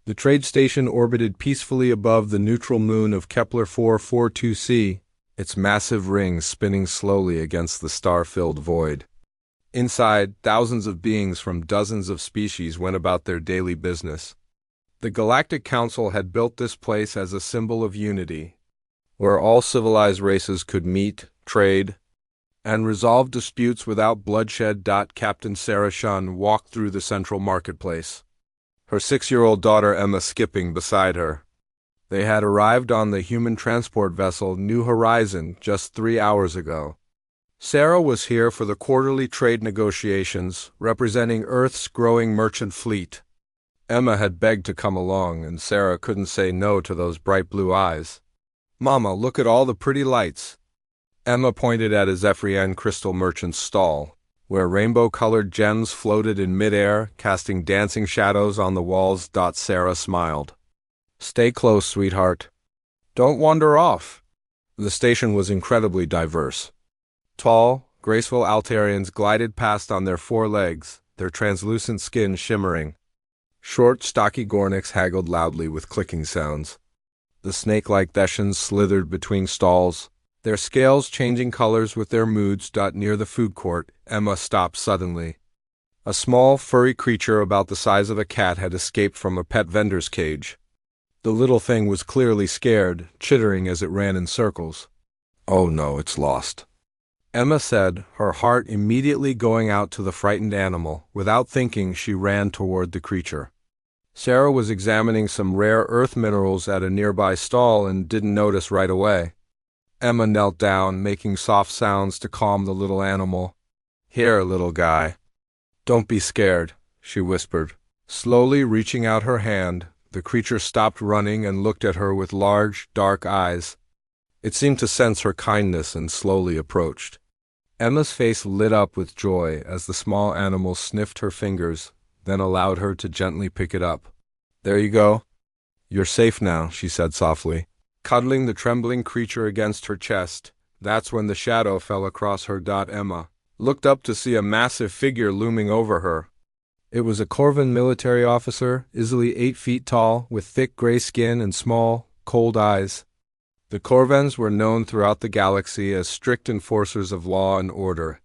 The trade station orbited peacefully above the neutral moon of Kepler 442c, its massive rings spinning slowly against the star-filled void. Inside, thousands of beings from dozens of species went about their daily business. The Galactic Council had built this place as a symbol of unity, where all civilized races could meet, trade, and resolve disputes without bloodshed. Captain Sarah Shun walked through the central marketplace, her 6-year-old daughter Emma skipping beside her. They had arrived on the human transport vessel New Horizon just 3 hours ago. Sarah was here for the quarterly trade negotiations, representing Earth's growing merchant fleet. Emma had begged to come along, and Sarah couldn't say no to those bright blue eyes. "Mama, look at all the pretty lights." Emma pointed at a Zephyrian crystal merchant's stall, where rainbow-colored gems floated in midair, casting dancing shadows on the walls. Sarah smiled. "Stay close, sweetheart. Don't wander off." The station was incredibly diverse. Tall, graceful Altarians glided past on their 4 legs, their translucent skin shimmering. Short, stocky Gorniks haggled loudly with clicking sounds. The snake-like Thessians slithered between stalls, their scales changing colors with their moods. Near the food court, Emma stopped suddenly. A small, furry creature about the size of a cat had escaped from a pet vendor's cage. The little thing was clearly scared, chittering as it ran in circles. "Oh no, it's lost," Emma said, her heart immediately going out to the frightened animal. Without thinking, she ran toward the creature. Sarah was examining some rare earth minerals at a nearby stall and didn't notice right away. Emma knelt down, making soft sounds to calm the little animal. "Here, little guy. Don't be scared," she whispered. Slowly reaching out her hand, the creature stopped running and looked at her with large, dark eyes. It seemed to sense her kindness and slowly approached. Emma's face lit up with joy as the small animal sniffed her fingers, then allowed her to gently pick it up. "There you go. You're safe now," she said softly, cuddling the trembling creature against her chest. That's when the shadow fell across her. Emma looked up to see a massive figure looming over her. It was a Corvan military officer, easily 8 feet tall, with thick gray skin and small, cold eyes. The Corvans were known throughout the galaxy as strict enforcers of law and order.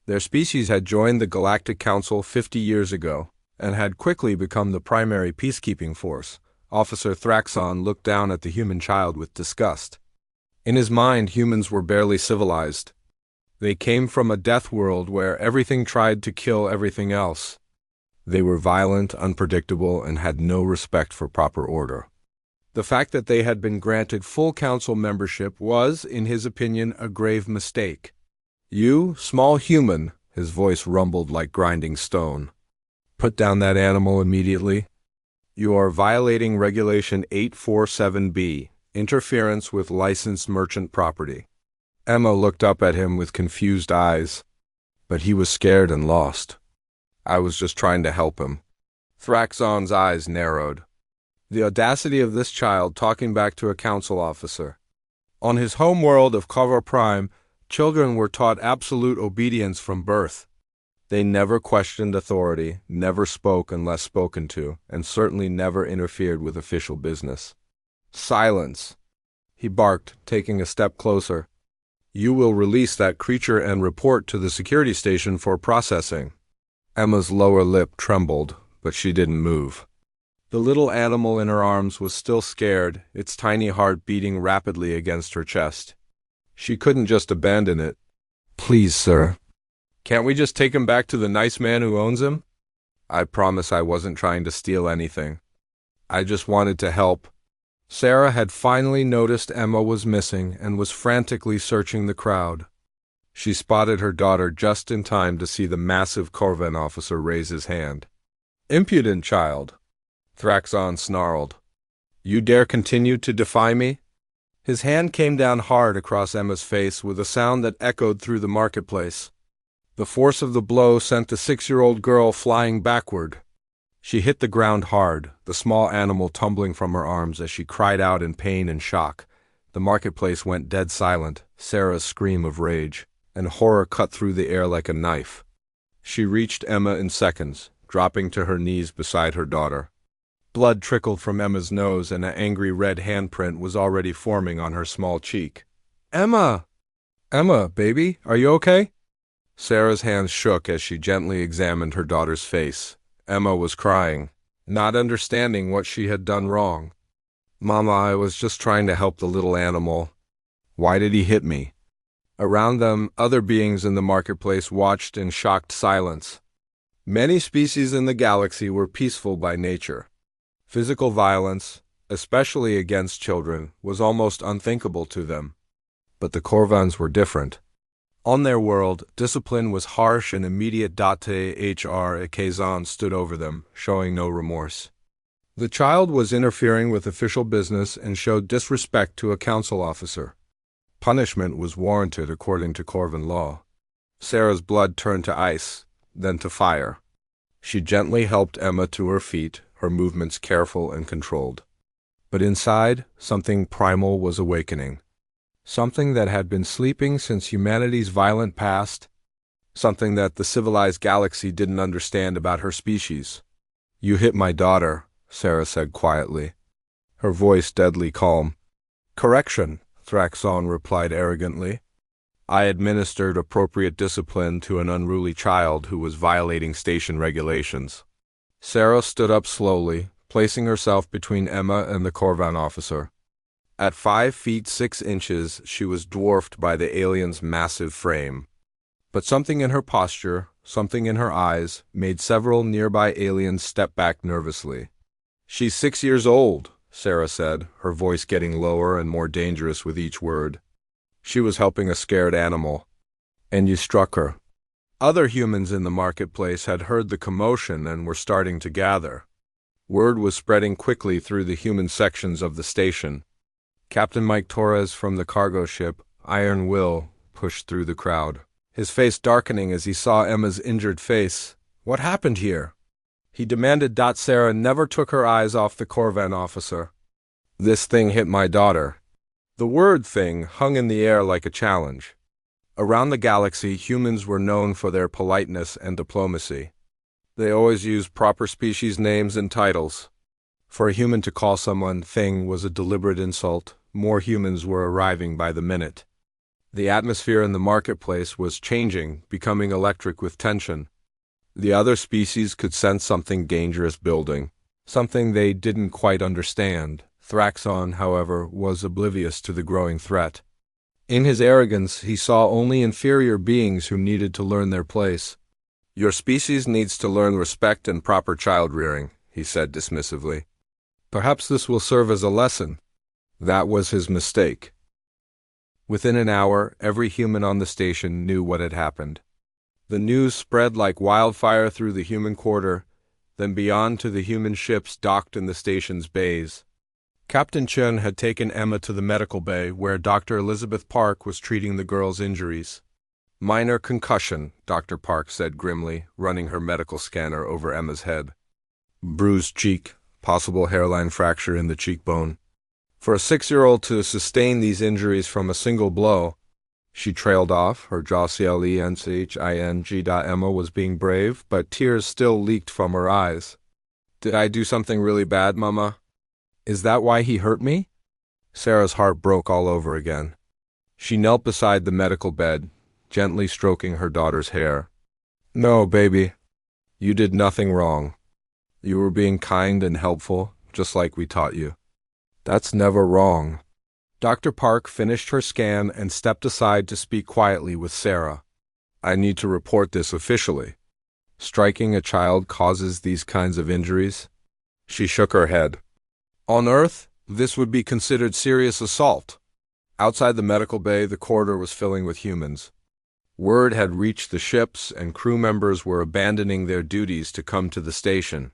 Their species had joined the Galactic Council 50 years ago, and had quickly become the primary peacekeeping force. Officer Thraxon looked down at the human child with disgust. In his mind, humans were barely civilized. They came from a death world where everything tried to kill everything else. They were violent, unpredictable, and had no respect for proper order. The fact that they had been granted full council membership was, in his opinion, a grave mistake. "You, small human," his voice rumbled like grinding stone. "Put down that animal immediately. You are violating Regulation 847B, interference with licensed merchant property." Emma looked up at him with confused eyes, but he was scared and lost. "I was just trying to help him." Thraxon's eyes narrowed. The audacity of this child talking back to a council officer. On his home world of Kava Prime, children were taught absolute obedience from birth. They never questioned authority, never spoke unless spoken to, and certainly never interfered with official business. "Silence," he barked, taking a step closer. "You will release that creature and report to the security station for processing." Emma's lower lip trembled, but she didn't move. The little animal in her arms was still scared, its tiny heart beating rapidly against her chest. She couldn't just abandon it. "Please, sir. Can't we just take him back to the nice man who owns him?" "I promise I wasn't trying to steal anything. I just wanted to help." Sarah had finally noticed Emma was missing and was frantically searching the crowd. She spotted her daughter just in time to see the massive Corvan officer raise his hand. "Impudent child," Thraxon snarled. "You dare continue to defy me?" His hand came down hard across Emma's face with a sound that echoed through the marketplace. The force of the blow sent the 6-year-old girl flying backward. She hit the ground hard, the small animal tumbling from her arms as she cried out in pain and shock. The marketplace went dead silent, Sarah's scream of rage, and horror cut through the air like a knife. She reached Emma in seconds, dropping to her knees beside her daughter. Blood trickled from Emma's nose and an angry red handprint was already forming on her small cheek. Emma! Emma, baby, are you okay? Sarah's hands shook as she gently examined her daughter's face. Emma was crying, not understanding what she had done wrong. Mama, I was just trying to help the little animal. Why did he hit me? Around them, other beings in the marketplace watched in shocked silence. Many species in the galaxy were peaceful by nature. Physical violence, especially against children, was almost unthinkable to them. But the Corvans were different. On their world, discipline was harsh and immediate. HFY Stories stood over them, showing no remorse. The child was interfering with official business and showed disrespect to a council officer. Punishment was warranted according to Corvan law. Sarah's blood turned to ice, then to fire. She gently helped Emma to her feet, her movements careful and controlled. But inside, something primal was awakening. Something that had been sleeping since humanity's violent past. Something that the civilized galaxy didn't understand about her species. You hit my daughter, Sarah said quietly, her voice deadly calm. Correction, Thraxon replied arrogantly. I administered appropriate discipline to an unruly child who was violating station regulations. Sarah stood up slowly, placing herself between Emma and the Corvan officer. At 5 feet 6 inches, she was dwarfed by the alien's massive frame. But something in her posture, something in her eyes, made several nearby aliens step back nervously. She's 6 years old, Sarah said, her voice getting lower and more dangerous with each word. She was helping a scared animal. And you struck her. Other humans in the marketplace had heard the commotion and were starting to gather. Word was spreading quickly through the human sections of the station. Captain Mike Torres from the cargo ship, Iron Will, pushed through the crowd, his face darkening as he saw Emma's injured face. What happened here? He demanded. Sarah never took her eyes off the Corvan officer. This thing hit my daughter. The word thing hung in the air like a challenge. Around the galaxy, humans were known for their politeness and diplomacy. They always used proper species names and titles. For a human to call someone thing was a deliberate insult. More humans were arriving by the minute. The atmosphere in the marketplace was changing, becoming electric with tension. The other species could sense something dangerous building, something they didn't quite understand. Thraxon, however, was oblivious to the growing threat. In his arrogance, he saw only inferior beings who needed to learn their place. Your species needs to learn respect and proper child-rearing, he said dismissively. Perhaps this will serve as a lesson. That was his mistake. Within an hour, every human on the station knew what had happened. The news spread like wildfire through the human quarter, then beyond to the human ships docked in the station's bays. Captain Chen had taken Emma to the medical bay where Dr. Elizabeth Park was treating the girl's injuries. Minor concussion, Dr. Park said grimly, running her medical scanner over Emma's head. Bruised cheek, possible hairline fracture in the cheekbone. For a 6-year-old to sustain these injuries from a single blow, she trailed off, her jaw clenched. Emma was being brave, but tears still leaked from her eyes. Did I do something really bad, Mama? Is that why he hurt me? Sarah's heart broke all over again. She knelt beside the medical bed, gently stroking her daughter's hair. No, baby. You did nothing wrong. You were being kind and helpful, just like we taught you. That's never wrong. Dr. Park finished her scan and stepped aside to speak quietly with Sarah. I need to report this officially. Striking a child causes these kinds of injuries? She shook her head. On Earth, this would be considered serious assault. Outside the medical bay, the corridor was filling with humans. Word had reached the ships, and crew members were abandoning their duties to come to the station.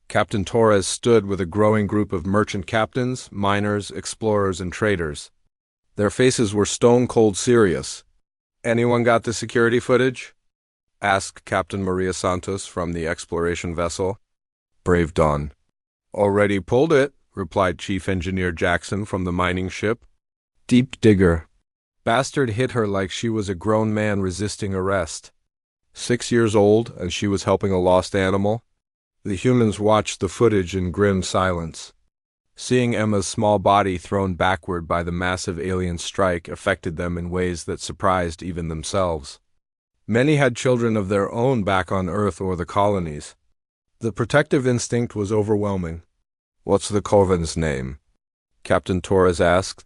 Captain Torres stood with a growing group of merchant captains, miners, explorers, and traders. Their faces were stone-cold serious. Anyone got the security footage? Asked Captain Maria Santos from the exploration vessel. Brave Dawn. Already pulled it, replied Chief Engineer Jackson from the mining ship. Deep digger. Bastard hit her like she was a grown man resisting arrest. 6 years old, and she was helping a lost animal. The humans watched the footage in grim silence. Seeing Emma's small body thrown backward by the massive alien strike affected them in ways that surprised even themselves. Many had children of their own back on Earth or the colonies. The protective instinct was overwhelming. "What's the Corvin's name?" Captain Torres asked.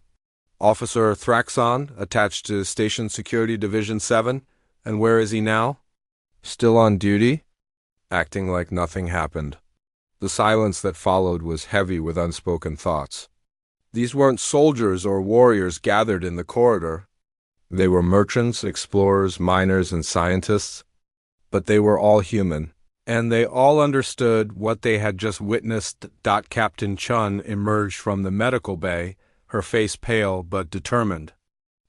"Officer Thraxon, attached to Station Security Division 7. And where is he now?" "Still on duty?" Acting like nothing happened. The silence that followed was heavy with unspoken thoughts. These weren't soldiers or warriors gathered in the corridor. They were merchants, explorers, miners, and scientists. But they were all human, and they all understood what they had just witnessed. Captain Chun emerged from the medical bay, her face pale but determined.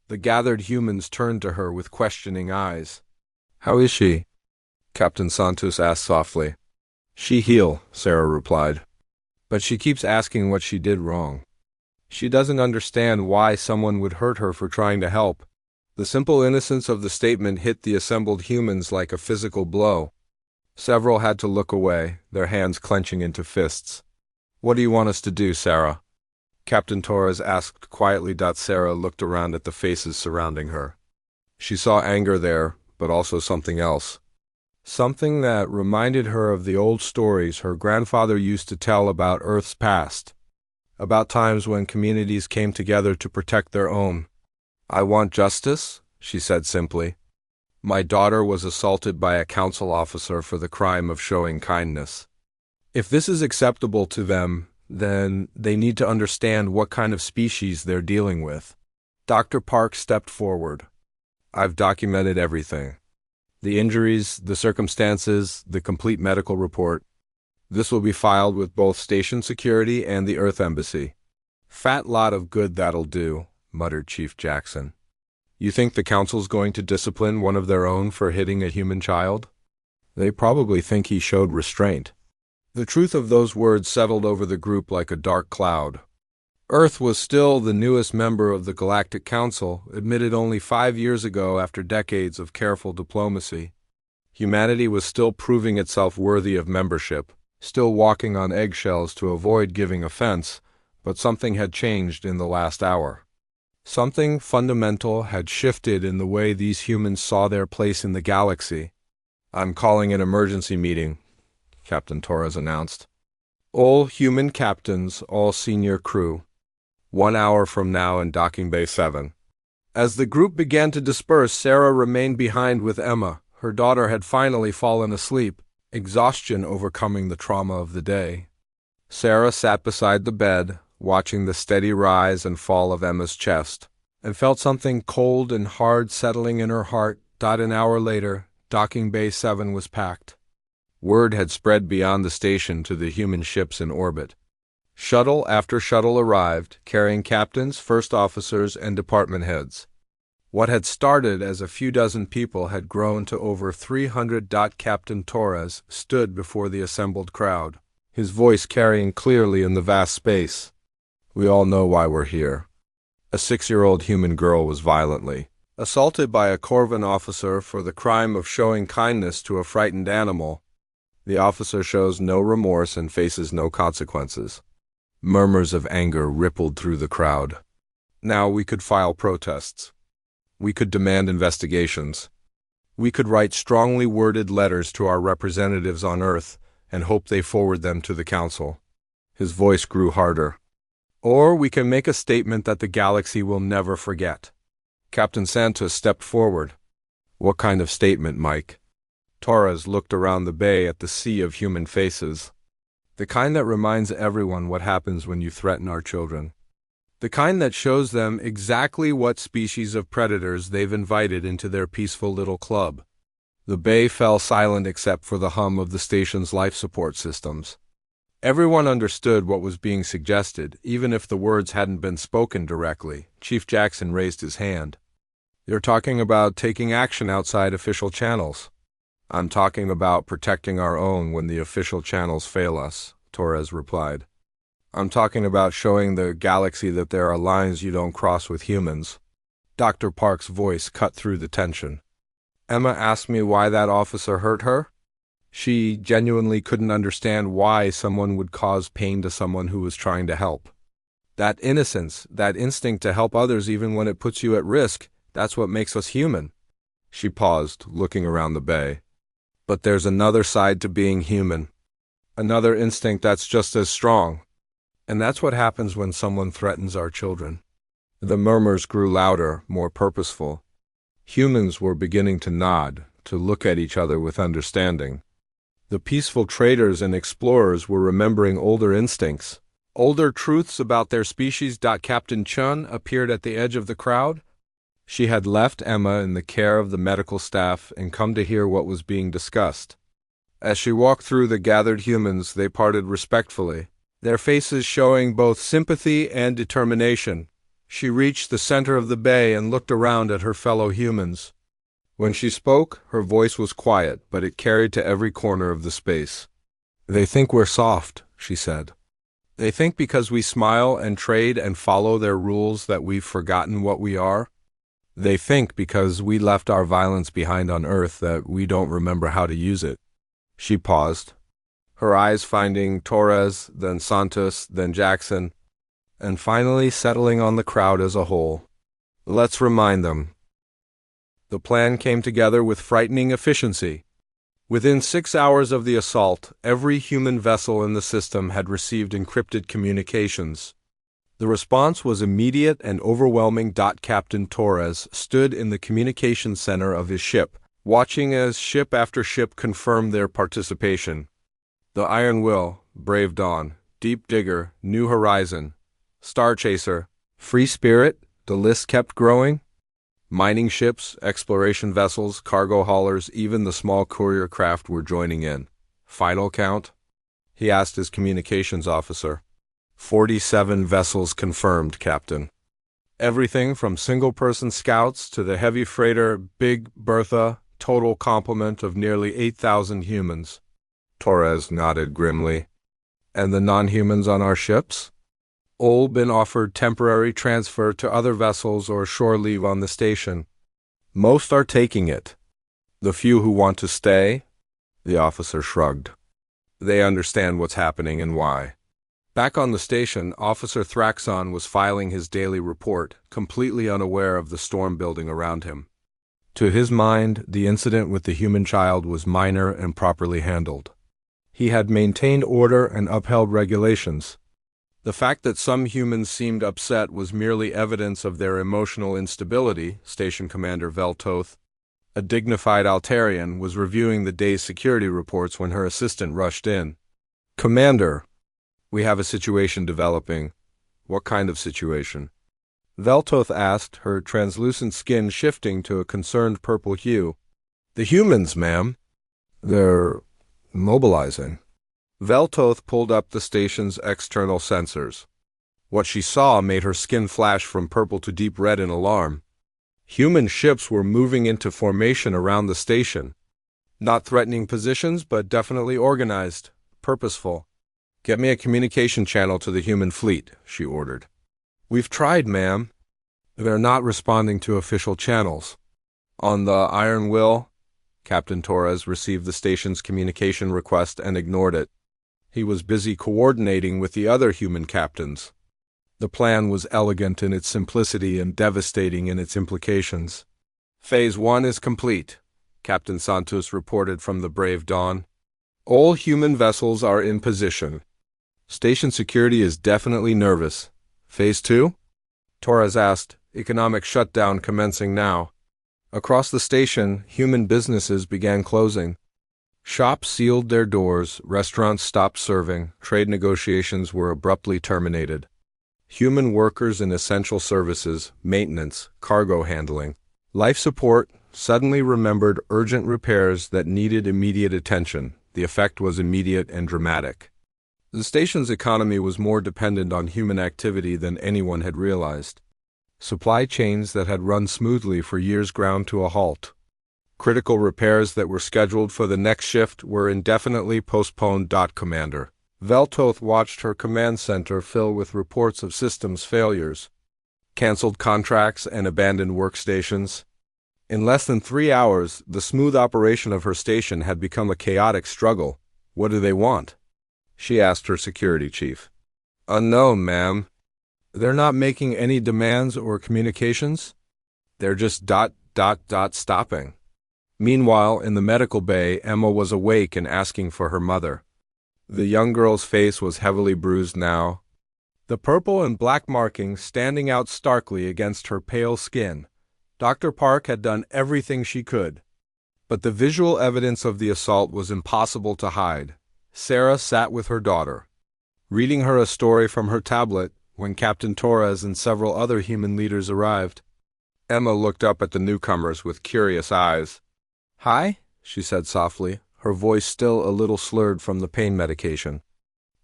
The gathered humans turned to her with questioning eyes. "How is she?" Captain Santos asked softly. "She heal," Sarah replied. "But she keeps asking what she did wrong. She doesn't understand why someone would hurt her for trying to help." The simple innocence of the statement hit the assembled humans like a physical blow. Several had to look away, their hands clenching into fists. "What do you want us to do, Sarah?" Captain Torres asked quietly. Sarah looked around at the faces surrounding her. She saw anger there, but also something else. Something that reminded her of the old stories her grandfather used to tell about Earth's past, about times when communities came together to protect their own. "I want justice," she said simply. "My daughter was assaulted by a council officer for the crime of showing kindness. If this is acceptable to them, then they need to understand what kind of species they're dealing with." Dr. Park stepped forward. "I've documented everything. The injuries, the circumstances, the complete medical report. This will be filed with both Station Security and the Earth Embassy." "Fat lot of good that'll do," muttered Chief Jackson. "You think the council's going to discipline one of their own for hitting a human child? They probably think he showed restraint." The truth of those words settled over the group like a dark cloud. Earth was still the newest member of the Galactic Council, admitted only 5 years ago after decades of careful diplomacy. Humanity was still proving itself worthy of membership, still walking on eggshells to avoid giving offense, but something had changed in the last hour. Something fundamental had shifted in the way these humans saw their place in the galaxy. "I'm calling an emergency meeting," Captain Torres announced. "All human captains, all senior crew. 1 hour from now in Docking Bay 7. As the group began to disperse, Sarah remained behind with Emma. Her daughter had finally fallen asleep, exhaustion overcoming the trauma of the day. Sarah sat beside the bed, watching the steady rise and fall of Emma's chest, and felt something cold and hard settling in her heart. An hour later, Docking Bay 7 was packed. Word had spread beyond the station to the human ships in orbit. Shuttle after shuttle arrived, carrying captains, first officers, and department heads. What had started as a few dozen people had grown to over 300. Captain Torres stood before the assembled crowd, his voice carrying clearly in the vast space. "We all know why we're here." A 6-year-old human girl was violently assaulted by a Corvin officer for the crime of showing kindness to a frightened animal. The officer shows no remorse and faces no consequences. Murmurs of anger rippled through the crowd. Now we could file protests. We could demand investigations. We could write strongly worded letters to our representatives on Earth and hope they forward them to the Council. His voice grew harder. Or we can make a statement that the galaxy will never forget. Captain Santos stepped forward. "What kind of statement, Mike?" Torres looked around the bay at the sea of human faces. "The kind that reminds everyone what happens when you threaten our children. The kind that shows them exactly what species of predators they've invited into their peaceful little club." The bay fell silent except for the hum of the station's life support systems. Everyone understood what was being suggested, even if the words hadn't been spoken directly. Chief Jackson raised his hand. "You're talking about taking action outside official channels." "I'm talking about protecting our own when the official channels fail us," Torres replied. "I'm talking about showing the galaxy that there are lines you don't cross with humans." Dr. Park's voice cut through the tension. "Emma asked me why that officer hurt her. She genuinely couldn't understand why someone would cause pain to someone who was trying to help. That innocence, that instinct to help others even when it puts you at risk, that's what makes us human. She paused, looking around the bay. But there's another side to being human. Another instinct that's just as strong. And that's what happens when someone threatens our children. The murmurs grew louder, more purposeful. Humans were beginning to nod, to look at each other with understanding. The peaceful traders and explorers were remembering older instincts, older truths about their species. Captain Chun appeared at the edge of the crowd. She had left Emma in the care of the medical staff and come to hear what was being discussed. As she walked through the gathered humans, they parted respectfully, their faces showing both sympathy and determination. She reached the center of the bay and looked around at her fellow humans. When she spoke, her voice was quiet, but it carried to every corner of the space. "They think we're soft," she said. "They think because we smile and trade and follow their rules that we've forgotten what we are. They think because we left our violence behind on Earth that we don't remember how to use it." She paused, her eyes finding Torres, then Santos, then Jackson, and finally settling on the crowd as a whole. "Let's remind them." The plan came together with frightening efficiency. Within 6 hours of the assault, every human vessel in the system had received encrypted communications. The response was immediate and overwhelming. Captain Torres stood in the communications center of his ship, watching as ship after ship confirmed their participation. The Iron Will, Brave Dawn, Deep Digger, New Horizon, Star Chaser, Free Spirit, the list kept growing. Mining ships, exploration vessels, cargo haulers, even the small courier craft were joining in. "Final count?" he asked his communications officer. 47 vessels confirmed, Captain. Everything from single-person scouts to the heavy freighter Big Bertha, total complement of nearly 8,000 humans. Torres nodded grimly. "And the non-humans on our ships?" "All been offered temporary transfer to other vessels or shore leave on the station. Most are taking it. The few who want to stay?" The officer shrugged. "They understand what's happening and why." Back on the station, Officer Thraxon was filing his daily report, completely unaware of the storm building around him. To his mind, the incident with the human child was minor and properly handled. He had maintained order and upheld regulations. The fact that some humans seemed upset was merely evidence of their emotional instability. Station Commander Veltoth, a dignified Altarian, was reviewing the day's security reports when her assistant rushed in. "Commander, we have a situation developing." "What kind of situation?" Veltoth asked, her translucent skin shifting to a concerned purple hue. "The humans, ma'am. They're mobilizing." Veltoth pulled up the station's external sensors. What she saw made her skin flash from purple to deep red in alarm. Human ships were moving into formation around the station. Not threatening positions, but definitely organized, purposeful. "Get me a communication channel to the human fleet," she ordered. "We've tried, ma'am. They're not responding to official channels." On the Iron Will, Captain Torres received the station's communication request and ignored it. He was busy coordinating with the other human captains. The plan was elegant in its simplicity and devastating in its implications. "Phase 1 is complete," Captain Santos reported from the Brave Dawn. "All human vessels are in position. Station security is definitely nervous. Phase 2? Torres asked, economic shutdown commencing now. Across the station, human businesses began closing. Shops sealed their doors, restaurants stopped serving, trade negotiations were abruptly terminated. Human workers in essential services, maintenance, cargo handling, life support suddenly remembered urgent repairs that needed immediate attention. The effect was immediate and dramatic. The station's economy was more dependent on human activity than anyone had realized. Supply chains that had run smoothly for years ground to a halt. Critical repairs that were scheduled for the next shift were indefinitely postponed. Commander Veltoth watched her command center fill with reports of systems failures, canceled contracts and abandoned workstations. In less than 3 hours, the smooth operation of her station had become a chaotic struggle. "What do they want?" she asked her security chief. "Unknown, ma'am. They're not making any demands or communications. They're just stopping." Meanwhile, in the medical bay, Emma was awake and asking for her mother. The young girl's face was heavily bruised now, the purple and black markings standing out starkly against her pale skin. Dr. Park had done everything she could, but the visual evidence of the assault was impossible to hide. Sarah sat with her daughter, reading her a story from her tablet when Captain Torres and several other human leaders arrived. Emma looked up at the newcomers with curious eyes. "Hi," she said softly, her voice still a little slurred from the pain medication.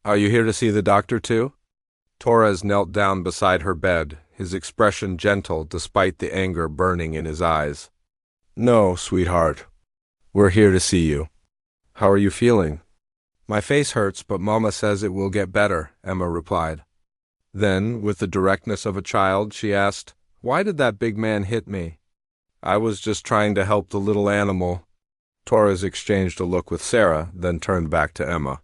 "Are you here to see the doctor too?" Torres knelt down beside her bed, his expression gentle despite the anger burning in his eyes. "No, sweetheart. We're here to see you. How are you feeling?" "My face hurts, but Mama says it will get better," Emma replied. Then, with the directness of a child, she asked, "Why did that big man hit me?" "I was just trying to help the little animal." Torres exchanged a look with Sarah, then turned back to Emma.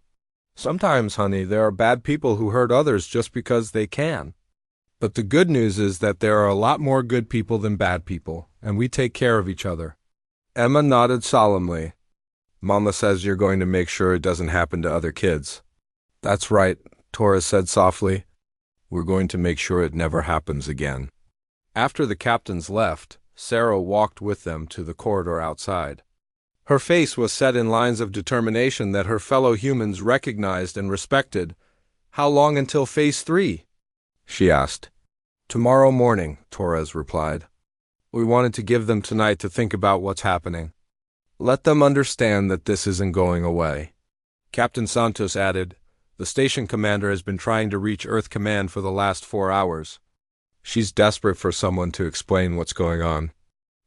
"Sometimes, honey, there are bad people who hurt others just because they can. But the good news is that there are a lot more good people than bad people, and we take care of each other." Emma nodded solemnly. "Mama says you're going to make sure it doesn't happen to other kids." "That's right," Torres said softly. "We're going to make sure it never happens again." After the captains left, Sarah walked with them to the corridor outside. Her face was set in lines of determination that her fellow humans recognized and respected. "How long until Phase 3? she asked. "Tomorrow morning," Torres replied. "We wanted to give them tonight to think about what's happening. Let them understand that this isn't going away." Captain Santos added, "The station commander has been trying to reach Earth Command for the last 4 hours. She's desperate for someone to explain what's going on."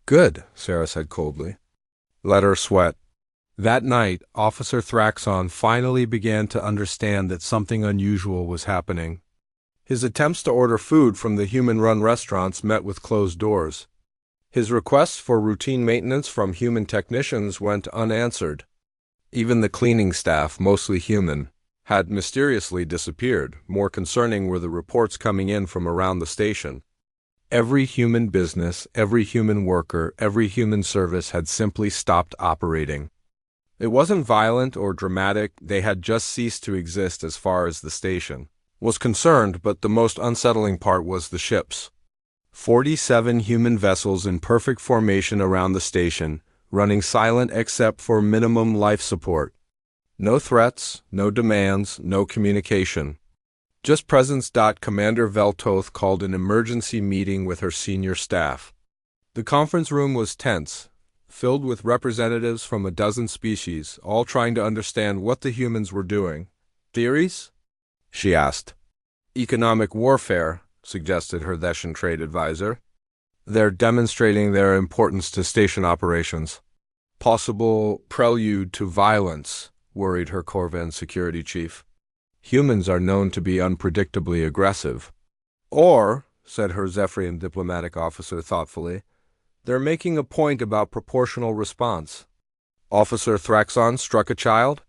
"Good," Sarah said coldly. "Let her sweat." That night, Officer Thraxon finally began to understand that something unusual was happening. His attempts to order food from the human-run restaurants met with closed doors. His requests for routine maintenance from human technicians went unanswered. Even the cleaning staff, mostly human, had mysteriously disappeared. More concerning were the reports coming in from around the station. Every human business, every human worker, every human service had simply stopped operating. It wasn't violent or dramatic, they had just ceased to exist as far as the station was concerned, but the most unsettling part was the ships. 47 human vessels in perfect formation around the station, running silent except for minimum life support. No threats, no demands, no communication. Just presence. Commander Veltoth called an emergency meeting with her senior staff. The conference room was tense, filled with representatives from a dozen species, all trying to understand what the humans were doing. "Theories?" she asked. "Economic warfare," suggested her Theshan trade advisor. "They're demonstrating their importance to station operations." "Possible prelude to violence," worried her Corvan security chief. "Humans are known to be unpredictably aggressive." "Or," said her Zephyrian diplomatic officer thoughtfully, "they're making a point about proportional response." Officer Thraxon struck a child.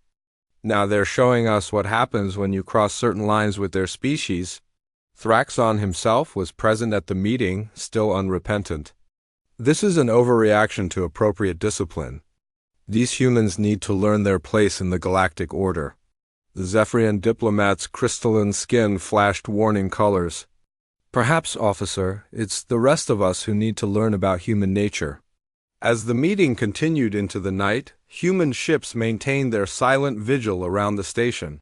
"Now they're showing us what happens when you cross certain lines with their species." Thraxon himself was present at the meeting, still unrepentant. "This is an overreaction to appropriate discipline. These humans need to learn their place in the galactic order." The Zephyrian diplomat's crystalline skin flashed warning colors. "Perhaps, officer, it's the rest of us who need to learn about human nature." As the meeting continued into the night, human ships maintained their silent vigil around the station.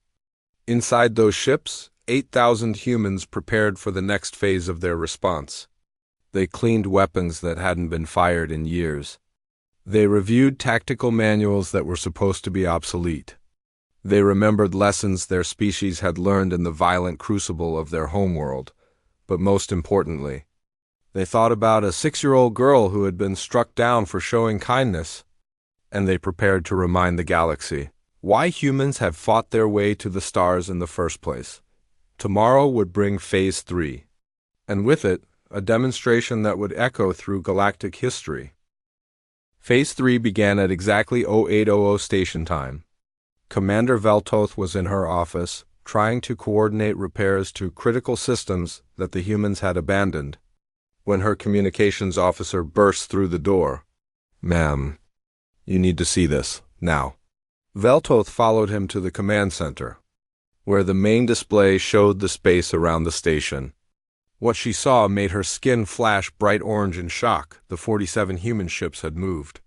Inside those ships, 8,000 humans prepared for the next phase of their response. They cleaned weapons that hadn't been fired in years. They reviewed tactical manuals that were supposed to be obsolete. They remembered lessons their species had learned in the violent crucible of their homeworld. But most importantly, they thought about a 6-year-old girl who had been struck down for showing kindness, and they prepared to remind the galaxy why humans had fought their way to the stars in the first place. Tomorrow would bring Phase 3, and with it, a demonstration that would echo through galactic history. Phase 3 began at exactly 0800 station time. Commander Veltoth was in her office, trying to coordinate repairs to critical systems that the humans had abandoned, when her communications officer burst through the door. "Ma'am, you need to see this, now." Veltoth followed him to the command center, where the main display showed the space around the station. What she saw made her skin flash bright orange in shock. The 47 human ships had moved.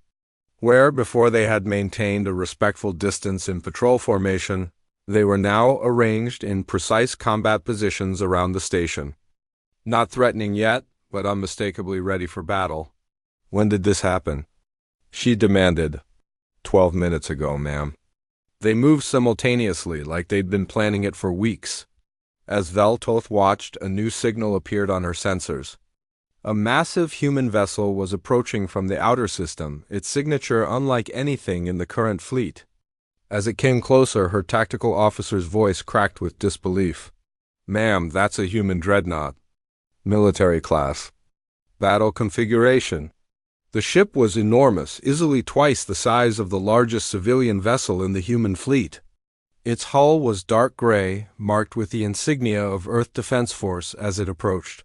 Where, before they had maintained a respectful distance in patrol formation, they were now arranged in precise combat positions around the station. Not threatening yet, but unmistakably ready for battle. "When did this happen?" she demanded. 12 minutes ago, ma'am." They moved simultaneously, like they'd been planning it for weeks. As Veltoth watched, a new signal appeared on her sensors. A massive human vessel was approaching from the outer system, its signature unlike anything in the current fleet. As it came closer, her tactical officer's voice cracked with disbelief. "Ma'am, that's a human dreadnought. Military class. Battle configuration." The ship was enormous, easily twice the size of the largest civilian vessel in the human fleet. Its hull was dark gray, marked with the insignia of Earth Defense Force as it approached.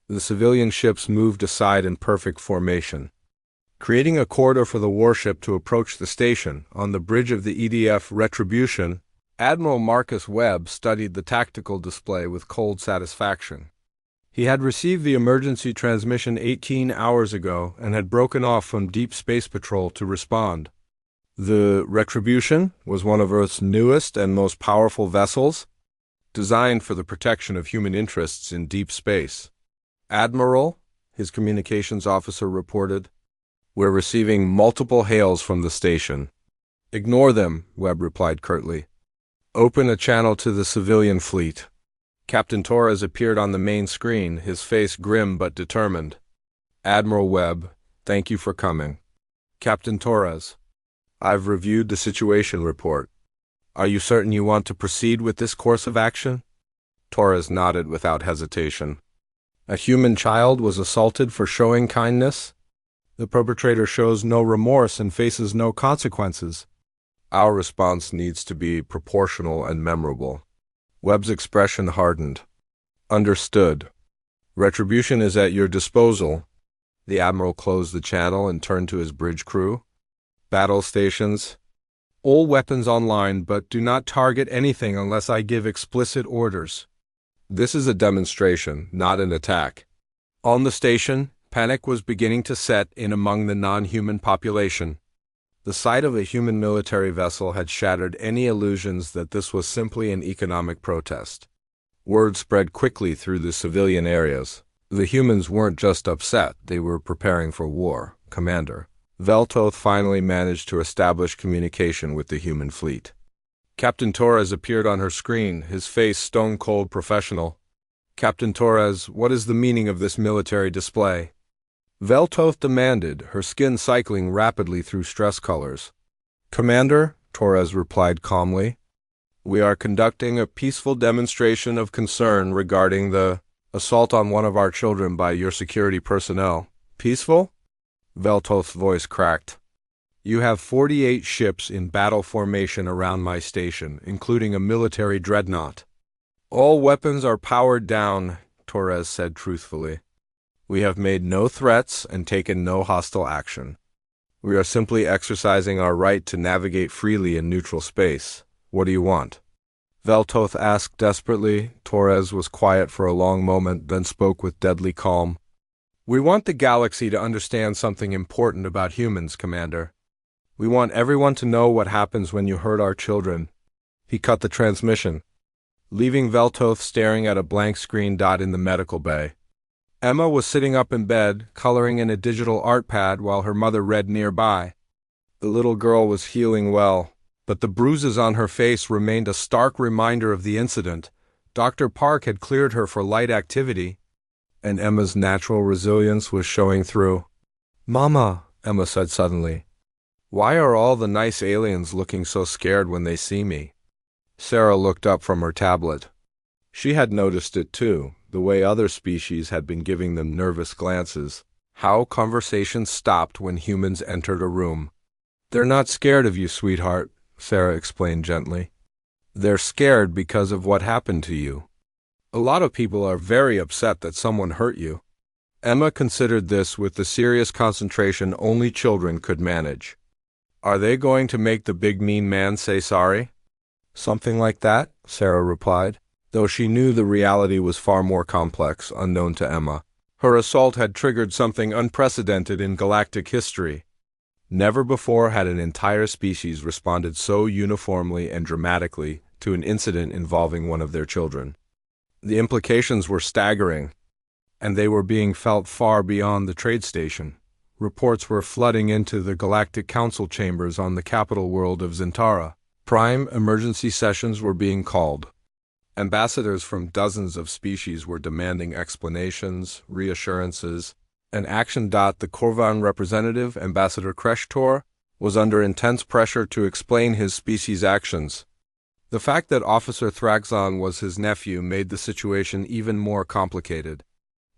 The civilian ships moved aside in perfect formation, creating a corridor for the warship to approach the station. On the bridge of the EDF Retribution, Admiral Marcus Webb studied the tactical display with cold satisfaction. He had received the emergency transmission 18 hours ago and had broken off from Deep Space Patrol to respond. The Retribution was one of Earth's newest and most powerful vessels, designed for the protection of human interests in deep space. "Admiral," his communications officer reported, "we're receiving multiple hails from the station." "Ignore them," Webb replied curtly. "Open a channel to the civilian fleet." Captain Torres appeared on the main screen, his face grim but determined. "Admiral Webb, thank you for coming." "Captain Torres, I've reviewed the situation report. Are you certain you want to proceed with this course of action?" Torres nodded without hesitation. "A human child was assaulted for showing kindness. The perpetrator shows no remorse and faces no consequences. Our response needs to be proportional and memorable." Webb's expression hardened. "Understood. Retribution is at your disposal." The Admiral closed the channel and turned to his bridge crew. "Battle stations. All weapons online, but do not target anything unless I give explicit orders. This is a demonstration, not an attack." On the station, panic was beginning to set in among the non-human population. The sight of a human military vessel had shattered any illusions that this was simply an economic protest. Word spread quickly through the civilian areas. The humans weren't just upset, they were preparing for war. "Commander." Veltoth finally managed to establish communication with the human fleet. Captain Torres appeared on her screen, his face stone-cold professional. "Captain Torres, what is the meaning of this military display?" Veltoth demanded, her skin cycling rapidly through stress colors. "Commander," Torres replied calmly, "we are conducting a peaceful demonstration of concern regarding the assault on one of our children by your security personnel." "Peaceful?" Veltoth's voice cracked. "You have 48 ships in battle formation around my station, including a military dreadnought. All weapons are powered down," Torres said truthfully. "We have made no threats and taken no hostile action. We are simply exercising our right to navigate freely in neutral space. What do you want?" Veltoth asked desperately. Torres was quiet for a long moment, then spoke with deadly calm. "We want the galaxy to understand something important about humans, Commander. We want everyone to know what happens when you hurt our children." He cut the transmission, leaving Veltoth staring at a blank screen dot in the medical bay. Emma was sitting up in bed, coloring in a digital art pad while her mother read nearby. The little girl was healing well, but the bruises on her face remained a stark reminder of the incident. Dr. Park had cleared her for light activity, and Emma's natural resilience was showing through. "Mama," Emma said suddenly, "why are all the nice aliens looking so scared when they see me?" Sarah looked up from her tablet. She had noticed it too, the way other species had been giving them nervous glances. How conversations stopped when humans entered a room. "They're not scared of you, sweetheart," Sarah explained gently. "They're scared because of what happened to you. A lot of people are very upset that someone hurt you." Emma considered this with the serious concentration only children could manage. "Are they going to make the big mean man say sorry?" "Something like that," Sarah replied, though she knew the reality was far more complex, unknown to Emma. Her assault had triggered something unprecedented in galactic history. Never before had an entire species responded so uniformly and dramatically to an incident involving one of their children. The implications were staggering, and they were being felt far beyond the trade station. Reports were flooding into the Galactic Council chambers on the capital world of Zintara. Prime emergency sessions were being called. Ambassadors from dozens of species were demanding explanations, reassurances, and action. The Korvan representative, Ambassador Kreshtor, was under intense pressure to explain his species' actions. The fact that Officer Thraxon was his nephew made the situation even more complicated.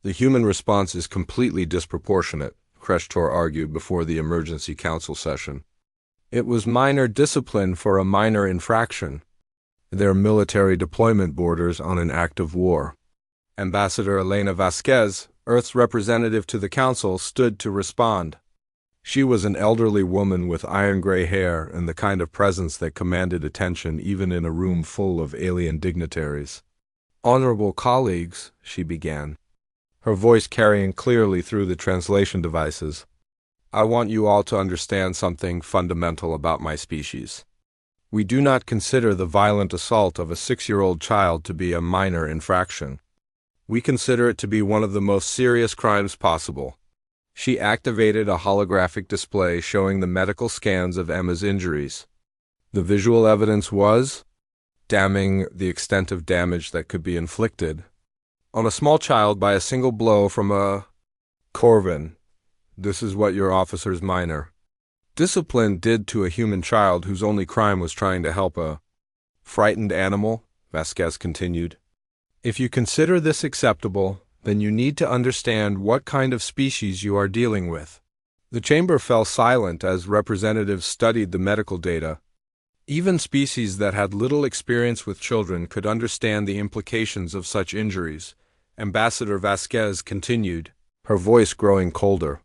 "The human response is completely disproportionate," Kreshtor argued before the emergency council session. "It was minor discipline for a minor infraction. Their military deployment borders on an act of war." Ambassador Elena Vasquez, Earth's representative to the council, stood to respond. She was an elderly woman with iron-gray hair and the kind of presence that commanded attention even in a room full of alien dignitaries. "Honorable colleagues," she began, her voice carrying clearly through the translation devices, "I want you all to understand something fundamental about my species. We do not consider the violent assault of a 6-year-old child to be a minor infraction. We consider it to be one of the most serious crimes possible." She activated a holographic display showing the medical scans of Emma's injuries. The visual evidence was damning, the extent of damage that could be inflicted on a small child by a single blow from a Korvan. "This is what your officer's minor discipline did to a human child whose only crime was trying to help a frightened animal," Vasquez continued. "If you consider this acceptable, then you need to understand what kind of species you are dealing with." The chamber fell silent as representatives studied the medical data. Even species that had little experience with children could understand the implications of such injuries. Ambassador Vasquez continued, her voice growing colder.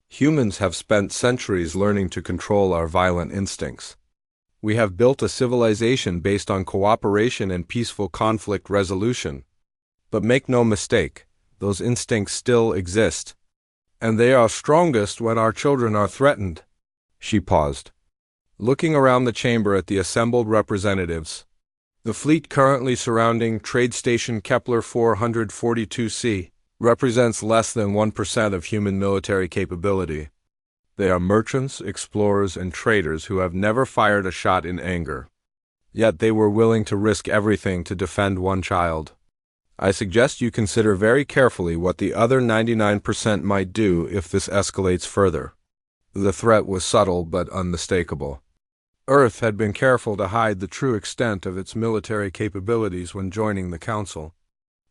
"Humans have spent centuries learning to control our violent instincts. We have built a civilization based on cooperation and peaceful conflict resolution. But make no mistake, those instincts still exist, and they are strongest when our children are threatened." She paused, looking around the chamber at the assembled representatives. "The fleet currently surrounding Trade Station Kepler 442c represents less than 1% of human military capability. They are merchants, explorers, and traders who have never fired a shot in anger. Yet they were willing to risk everything to defend one child. I suggest you consider very carefully what the other 99% might do if this escalates further." The threat was subtle but unmistakable. Earth had been careful to hide the true extent of its military capabilities when joining the Council.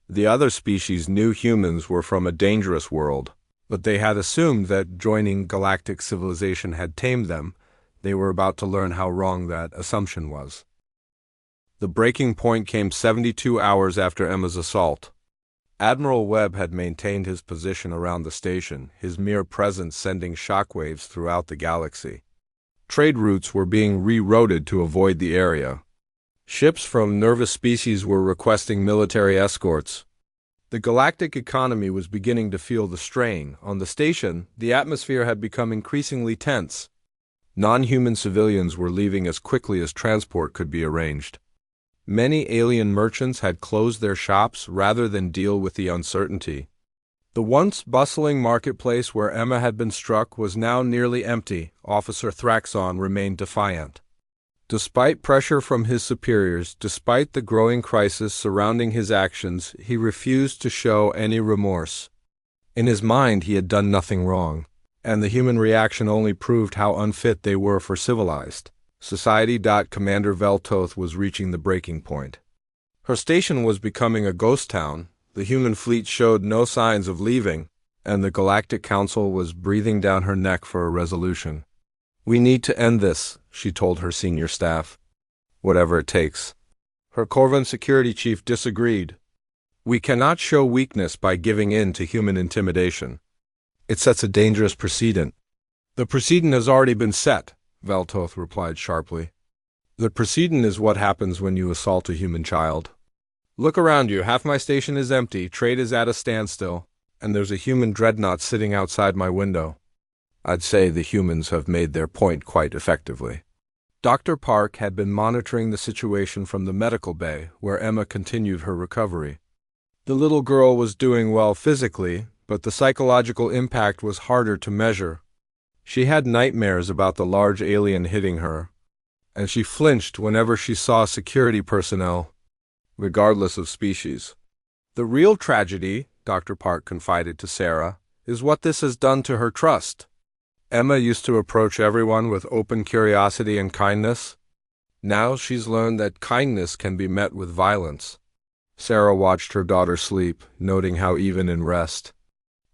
The other species knew humans were from a dangerous world, but they had assumed that joining galactic civilization had tamed them. They were about to learn how wrong that assumption was. The breaking point came 72 hours after Emma's assault. Admiral Webb had maintained his position around the station, his mere presence sending shockwaves throughout the galaxy. Trade routes were being rerouted to avoid the area. Ships from nervous species were requesting military escorts. The galactic economy was beginning to feel the strain. On the station, the atmosphere had become increasingly tense. Non-human civilians were leaving as quickly as transport could be arranged. Many alien merchants had closed their shops rather than deal with the uncertainty. The once bustling marketplace where Emma had been struck was now nearly empty. Officer Thraxon remained defiant. Despite pressure from his superiors, despite the growing crisis surrounding his actions, he refused to show any remorse. In his mind, he had done nothing wrong, and the human reaction only proved how unfit they were for civilized society. Commander Veltoth was reaching the breaking point. Her station was becoming a ghost town. The human fleet showed no signs of leaving. and the Galactic Council was breathing down her neck for a resolution. "We need to end this," she told her senior staff. "Whatever it takes." Her Corvan security chief disagreed. "We cannot show weakness by giving in to human intimidation. It sets a dangerous precedent." "The precedent has already been set," Veltoth replied sharply. "The precedent is what happens when you assault a human child. Look around you, half my station is empty, trade is at a standstill, and there's a human dreadnought sitting outside my window." I'd say the humans have made their point quite effectively. Dr. Park had been monitoring the situation from the medical bay, where Emma continued her recovery. The little girl was doing well physically, but the psychological impact was harder to measure. She had nightmares about the large alien hitting her, and she flinched whenever she saw security personnel, regardless of species. "The real tragedy," Dr. Park confided to Sarah, "is what this has done to her trust. Emma used to approach everyone with open curiosity and kindness. Now she's learned that kindness can be met with violence." Sarah watched her daughter sleep, noting how even in rest,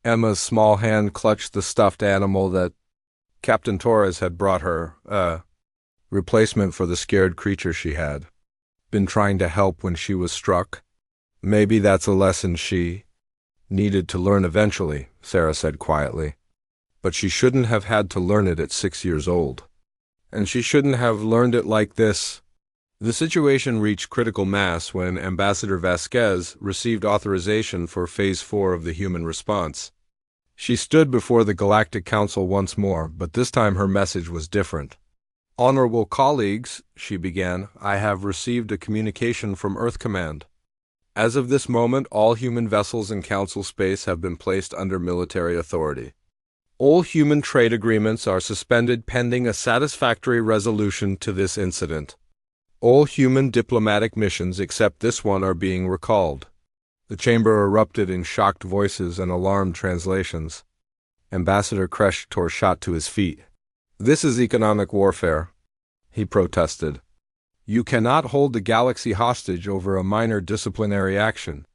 Emma's small hand clutched the stuffed animal that Captain Torres had brought her, a replacement for the scared creature she had been trying to help when she was struck. "Maybe that's a lesson she needed to learn eventually," Sarah said quietly. "But she shouldn't have had to learn it at 6 years old. And she shouldn't have learned it like this." The situation reached critical mass when Ambassador Vasquez received authorization for Phase 4 of the human response. She stood before the Galactic Council once more, but this time her message was different. "Honorable colleagues," she began, "I have received a communication from Earth Command. As of this moment, all human vessels in Council space have been placed under military authority. All human trade agreements are suspended pending a satisfactory resolution to this incident. All human diplomatic missions except this one are being recalled." The chamber erupted in shocked voices and alarmed translations. Ambassador Kreshtor shot to his feet. "This is economic warfare," he protested. "You cannot hold the galaxy hostage over a minor disciplinary action."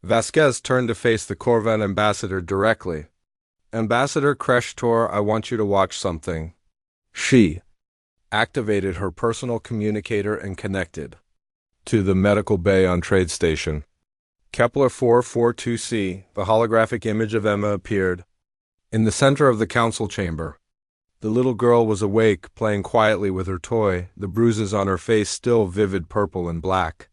Vasquez turned to face the Corvan ambassador directly. "Ambassador Kreshtor, I want you to watch something." She activated her personal communicator and connected to the medical bay on Trade Station. Kepler 442c, the holographic image of Emma appeared in the center of the council chamber. The little girl was awake, playing quietly with her toy, the bruises on her face still vivid purple and black.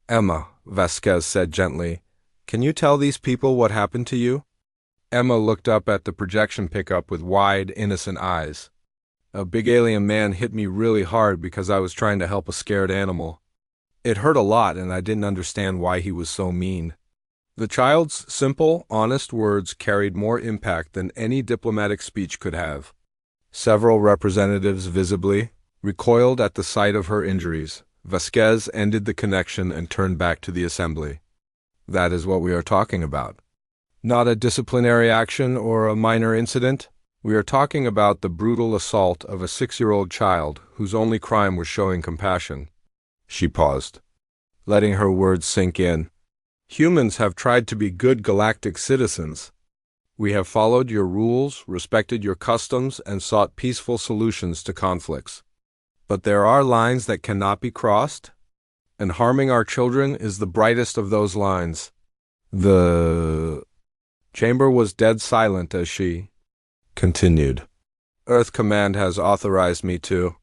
"Emma," Vasquez said gently, "can you tell these people what happened to you?" Emma looked up at the projection pickup with wide, innocent eyes. "A big alien man hit me really hard because I was trying to help a scared animal. It hurt a lot and I didn't understand why he was so mean." The child's simple, honest words carried more impact than any diplomatic speech could have. Several representatives visibly recoiled at the sight of her injuries. Vasquez ended the connection and turned back to the assembly. "That is what we are talking about. Not a disciplinary action or a minor incident. We are talking about the brutal assault of a 6-year-old child whose only crime was showing compassion." She paused, letting her words sink in. "Humans have tried to be good galactic citizens. We have followed your rules, respected your customs, and sought peaceful solutions to conflicts. But there are lines that cannot be crossed, and harming our children is the brightest of those lines." The chamber was dead silent as she continued. "Earth Command has authorized me to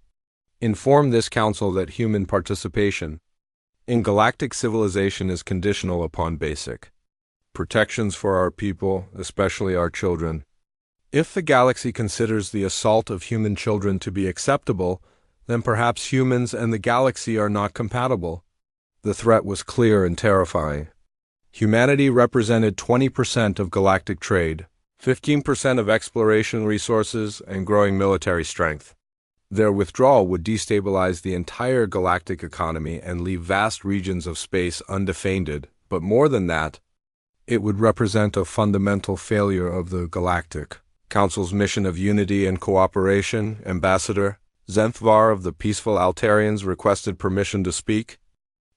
inform this council that human participation in galactic civilization is conditional upon basic protections for our people, especially our children. If the galaxy considers the assault of human children to be acceptable, then perhaps humans and the galaxy are not compatible." The threat was clear and terrifying. Humanity represented 20% of galactic trade, 15% of exploration resources, and growing military strength. Their withdrawal would destabilize the entire galactic economy and leave vast regions of space undefended, but more than that, it would represent a fundamental failure of the Galactic Council's mission of unity and cooperation. Ambassador Zenthvar of the Peaceful Altarians requested permission to speak.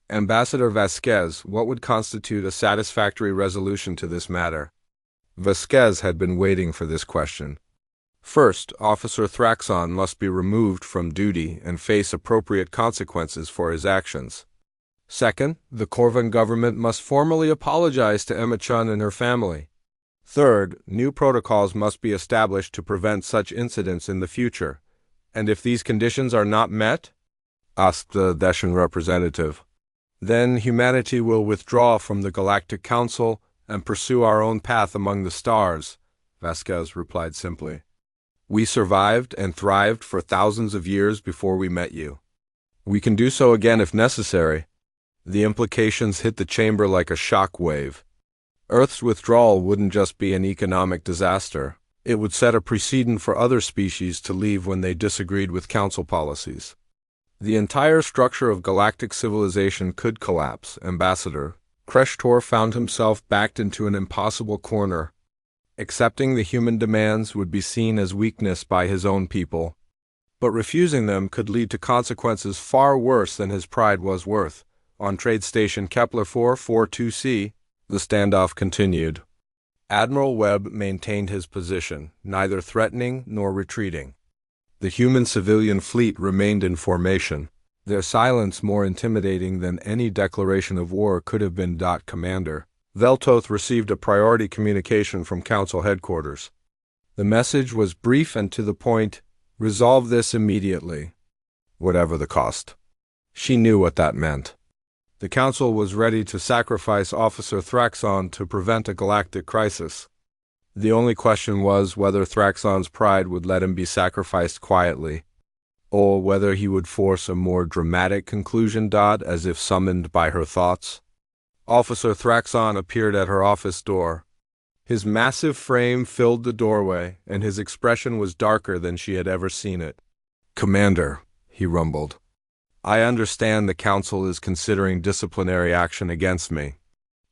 "Ambassador Vasquez, what would constitute a satisfactory resolution to this matter?" Vasquez had been waiting for this question. First, Officer Thraxon must be removed from duty and face appropriate consequences for his actions. Second, the Corvan government must formally apologize to Emma Chun and her family. Third, new protocols must be established to prevent such incidents in the future. And if these conditions are not met? Asked the Deshan representative. Then humanity will withdraw from the Galactic Council and pursue our own path among the stars, Vasquez replied simply. We survived and thrived for thousands of years before we met you. We can do so again if necessary. The implications hit the chamber like a shock wave. Earth's withdrawal wouldn't just be an economic disaster. It would set a precedent for other species to leave when they disagreed with council policies. The entire structure of galactic civilization could collapse, Ambassador. Kreshtor found himself backed into an impossible corner. Accepting the human demands would be seen as weakness by his own people, but refusing them could lead to consequences far worse than his pride was worth. On Trade Station Kepler 442C, the standoff continued. Admiral Webb maintained his position, neither threatening nor retreating. The human civilian fleet remained in formation, their silence more intimidating than any declaration of war could have been. Commander Veltoth received a priority communication from Council headquarters. The message was brief and to the point. Resolve this immediately, whatever the cost. She knew what that meant. The Council was ready to sacrifice Officer Thraxon to prevent a galactic crisis. The only question was whether Thraxon's pride would let him be sacrificed quietly, or whether he would force a more dramatic conclusion. As if summoned by her thoughts, Officer Thraxon appeared at her office door. His massive frame filled the doorway, and his expression was darker than she had ever seen it. Commander, he rumbled, I understand the Council is considering disciplinary action against me.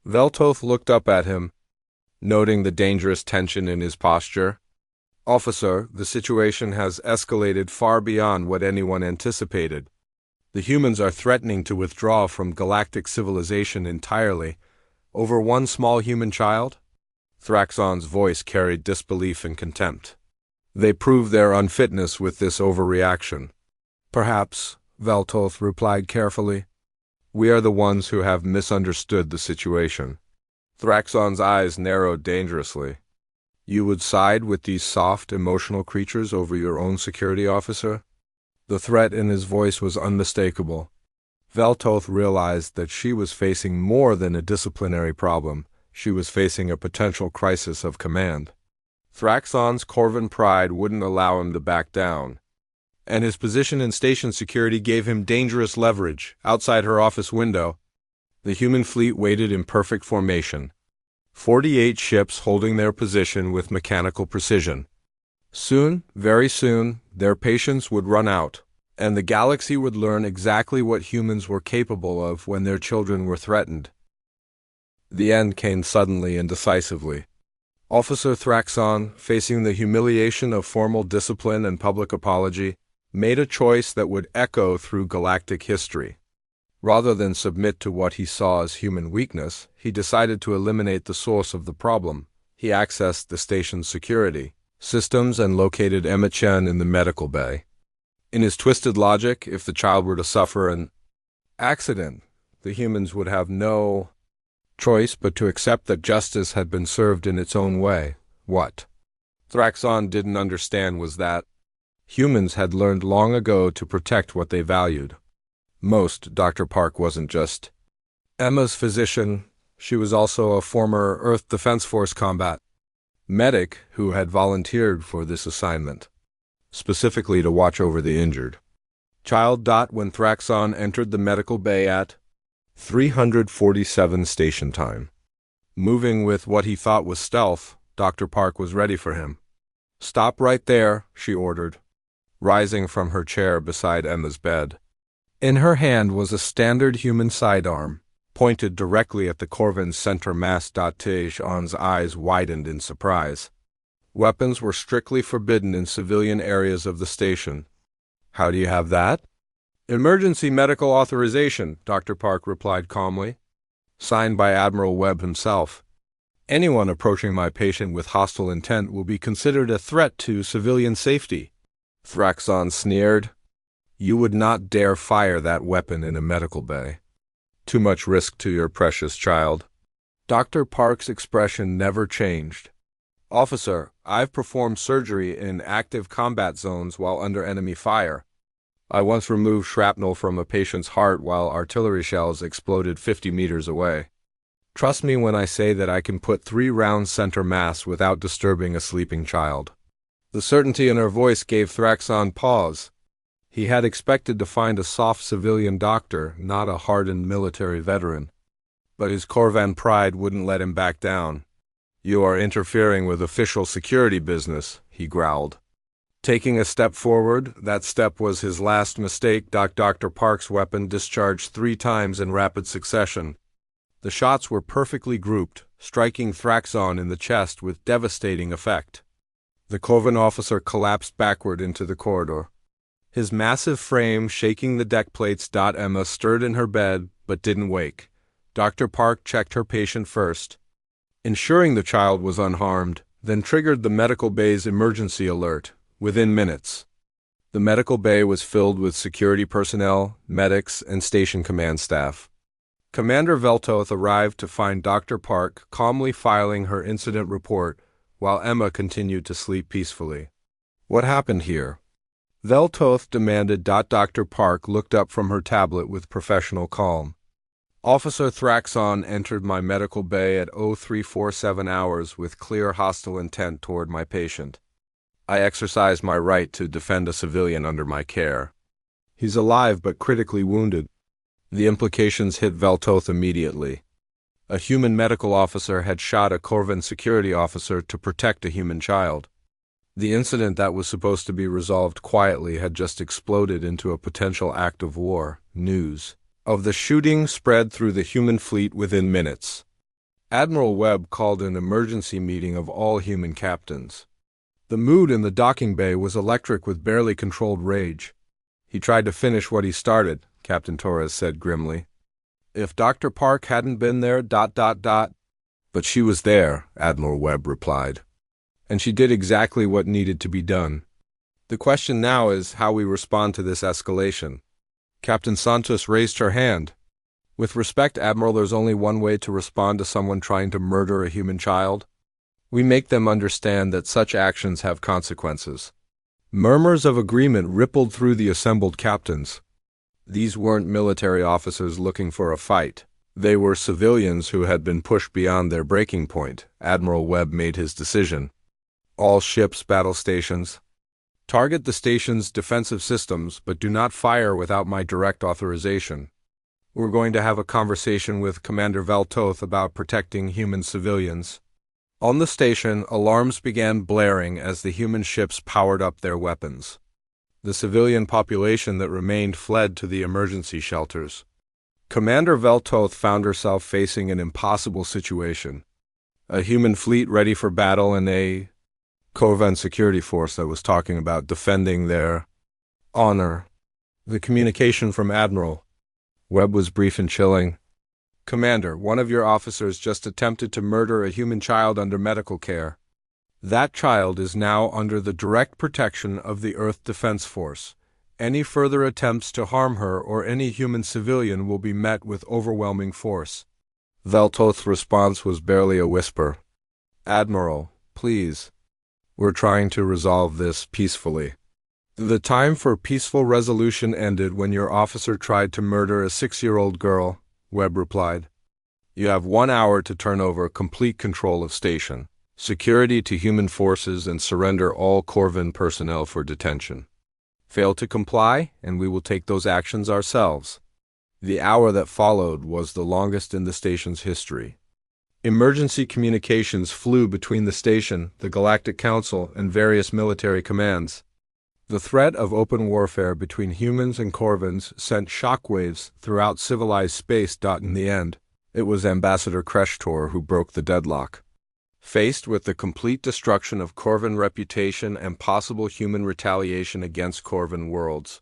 Veltoth looked up at him, noting the dangerous tension in his posture. Officer, the situation has escalated far beyond what anyone anticipated. The humans are threatening to withdraw from galactic civilization entirely, over one small human child? Thraxon's voice carried disbelief and contempt. They prove their unfitness with this overreaction. Perhaps, Veltoth replied carefully. We are the ones who have misunderstood the situation. Thraxon's eyes narrowed dangerously. You would side with these soft, emotional creatures over your own security officer? The threat in his voice was unmistakable. Veltoth realized that she was facing more than a disciplinary problem. She was facing a potential crisis of command. Thraxon's Corvan pride wouldn't allow him to back down, and his position in station security gave him dangerous leverage. Outside her office window, the human fleet waited in perfect formation. 48 ships holding their position with mechanical precision. Soon, very soon, their patience would run out, and the galaxy would learn exactly what humans were capable of when their children were threatened. The end came suddenly and decisively. Officer Thraxon, facing the humiliation of formal discipline and public apology, made a choice that would echo through galactic history. Rather than submit to what he saw as human weakness, he decided to eliminate the source of the problem. He accessed the station's security systems and located Emma Chen in the medical bay. In his twisted logic, if the child were to suffer an accident, the humans would have no choice but to accept that justice had been served in its own way. What Thraxon didn't understand was that humans had learned long ago to protect what they valued. Most. Dr. Park wasn't just Emma's physician, she was also a former Earth Defense Force combat medic who had volunteered for this assignment, specifically to watch over the injured child. When Thraxon entered the medical bay at 347 station time, moving with what he thought was stealth, Dr. Park was ready for him. Stop right there, she ordered, rising from her chair beside Emma's bed. In her hand was a standard human sidearm, pointed directly at the Corvan's center mass. Tejon's eyes widened in surprise. Weapons were strictly forbidden in civilian areas of the station. How do you have that? Emergency medical authorization, Dr. Park replied calmly. Signed by Admiral Webb himself. Anyone approaching my patient with hostile intent will be considered a threat to civilian safety. Thraxon sneered. You would not dare fire that weapon in a medical bay. Too much risk to your precious child. Dr. Park's expression never changed. Officer, I've performed surgery in active combat zones while under enemy fire. I once removed shrapnel from a patient's heart while artillery shells exploded 50 meters away. Trust me when I say that I can put 3 rounds center mass without disturbing a sleeping child. The certainty in her voice gave Thraxon pause. He had expected to find a soft civilian doctor, not a hardened military veteran. But his Corvan pride wouldn't let him back down. You are interfering with official security business, he growled. Taking a step forward, that step was his last mistake. Dr. Park's weapon discharged 3 times in rapid succession. The shots were perfectly grouped, striking Thraxon in the chest with devastating effect. The Corvan officer collapsed backward into the corridor. His massive frame shaking the deck plates. Emma stirred in her bed, but didn't wake. Dr. Park checked her patient first, ensuring the child was unharmed, then triggered the medical bay's emergency alert. Within minutes, the medical bay was filled with security personnel, medics, and station command staff. Commander Veltoth arrived to find Dr. Park calmly filing her incident report while Emma continued to sleep peacefully. What happened here? Veltoth demanded. Dr. Park looked up from her tablet with professional calm. Officer Thraxon entered my medical bay at 0347 hours with clear hostile intent toward my patient. I exercised my right to defend a civilian under my care. He's alive but critically wounded. The implications hit Veltoth immediately. A human medical officer had shot a Corvan security officer to protect a human child. The incident that was supposed to be resolved quietly had just exploded into a potential act of war. News of the shooting spread through the human fleet within minutes. Admiral Webb called an emergency meeting of all human captains. The mood in the docking bay was electric with barely controlled rage. He tried to finish what he started, Captain Torres said grimly. If Dr. Park hadn't been there, But she was there, Admiral Webb replied. And she did exactly what needed to be done. The question now is how we respond to this escalation. Captain Santos raised her hand. With respect, Admiral, there's only one way to respond to someone trying to murder a human child. We make them understand that such actions have consequences. Murmurs of agreement rippled through the assembled captains. These weren't military officers looking for a fight. They were civilians who had been pushed beyond their breaking point. Admiral Webb made his decision. All ships, battle stations. Target the station's defensive systems, but do not fire without my direct authorization. We're going to have a conversation with Commander Veltoth about protecting human civilians. On the station, alarms began blaring as the human ships powered up their weapons. The civilian population that remained fled to the emergency shelters. Commander Veltoth found herself facing an impossible situation. A human fleet ready for battle and a Corvan security force that was talking about defending their honor. The communication from Admiral Webb was brief and chilling. Commander, one of your officers just attempted to murder a human child under medical care. That child is now under the direct protection of the Earth Defense Force. Any further attempts to harm her or any human civilian will be met with overwhelming force. Veltoth's response was barely a whisper. Admiral, please. We're trying to resolve this peacefully. The time for peaceful resolution ended when your officer tried to murder a 6-year-old girl, Webb replied. You have 1 hour to turn over complete control of station, security to human forces, and surrender all Corvan personnel for detention. Fail to comply, and we will take those actions ourselves. The hour that followed was the longest in the station's history. Emergency communications flew between the station, the Galactic Council, and various military commands. The threat of open warfare between humans and Corvans sent shockwaves throughout civilized space. In the end, it was Ambassador Kreshtor who broke the deadlock. Faced with the complete destruction of Corvan reputation and possible human retaliation against Corvan worlds,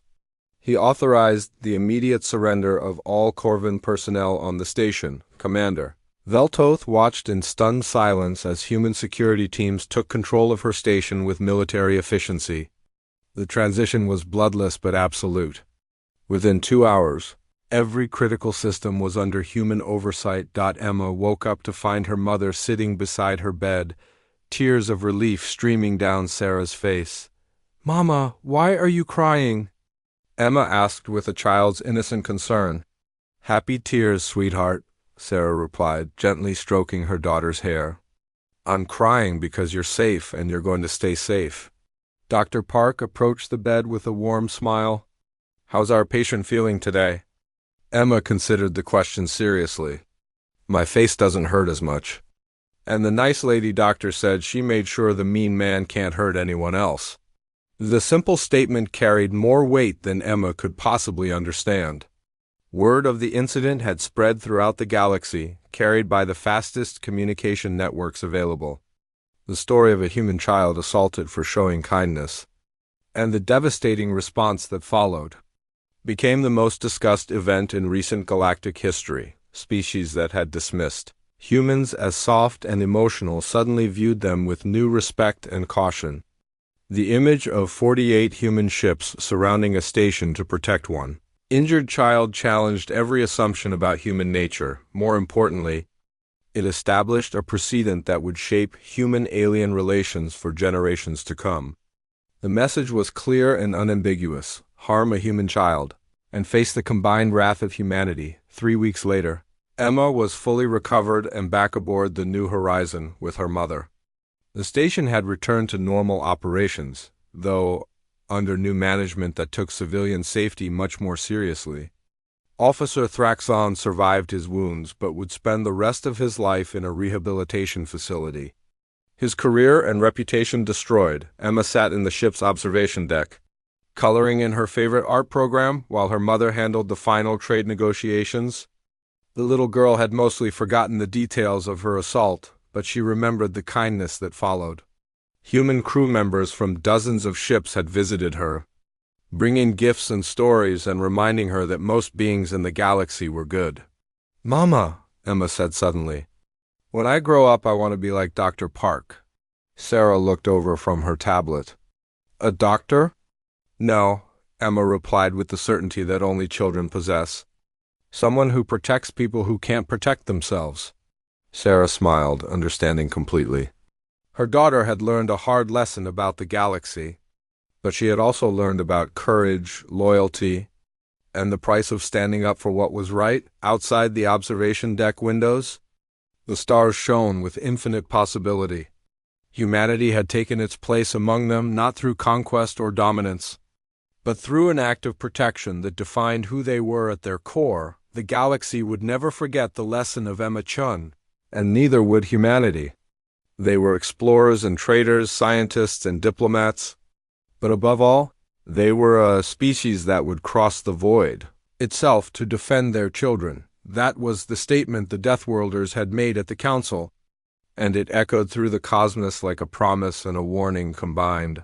he authorized the immediate surrender of all Corvan personnel on the station. Commander, Veltoth watched in stunned silence as human security teams took control of her station with military efficiency. The transition was bloodless but absolute. Within 2 hours, every critical system was under human oversight. Emma woke up to find her mother sitting beside her bed, tears of relief streaming down Sarah's face. "Mama, why are you crying?" Emma asked with a child's innocent concern. "Happy tears, sweetheart," Sarah replied, gently stroking her daughter's hair. "I'm crying because you're safe and you're going to stay safe." Dr. Park approached the bed with a warm smile. "How's our patient feeling today?" Emma considered the question seriously. "My face doesn't hurt as much. And the nice lady doctor said she made sure the mean man can't hurt anyone else." The simple statement carried more weight than Emma could possibly understand. Word of the incident had spread throughout the galaxy, carried by the fastest communication networks available. The story of a human child assaulted for showing kindness, and the devastating response that followed, became the most discussed event in recent galactic history. Species that had dismissed humans as soft and emotional suddenly viewed them with new respect and caution. The image of 48 human ships surrounding a station to protect one injured child challenged every assumption about human nature. More importantly, it established a precedent that would shape human-alien relations for generations to come. The message was clear and unambiguous: harm a human child, and face the combined wrath of humanity. 3 weeks later, Emma was fully recovered and back aboard the New Horizon with her mother. The station had returned to normal operations, though under new management that took civilian safety much more seriously. Officer Thraxon survived his wounds but would spend the rest of his life in a rehabilitation facility. His career and reputation destroyed, Emma sat in the ship's observation deck, coloring in her favorite art program while her mother handled the final trade negotiations. The little girl had mostly forgotten the details of her assault, but she remembered the kindness that followed. Human crew members from dozens of ships had visited her, bringing gifts and stories and reminding her that most beings in the galaxy were good. "Mama," Emma said suddenly, "when I grow up I want to be like Dr. Park." Sarah looked over from her tablet. "A doctor?" "No," Emma replied with the certainty that only children possess. "Someone who protects people who can't protect themselves." Sarah smiled, understanding completely. Her daughter had learned a hard lesson about the galaxy, but she had also learned about courage, loyalty, and the price of standing up for what was right. Outside the observation deck windows, the stars shone with infinite possibility. Humanity had taken its place among them not through conquest or dominance, but through an act of protection that defined who they were at their core. The galaxy would never forget the lesson of Emma Chun, and neither would humanity. They were explorers and traders, scientists and diplomats, but above all, they were a species that would cross the void itself to defend their children. That was the statement the Deathworlders had made at the council, and it echoed through the cosmos like a promise and a warning combined.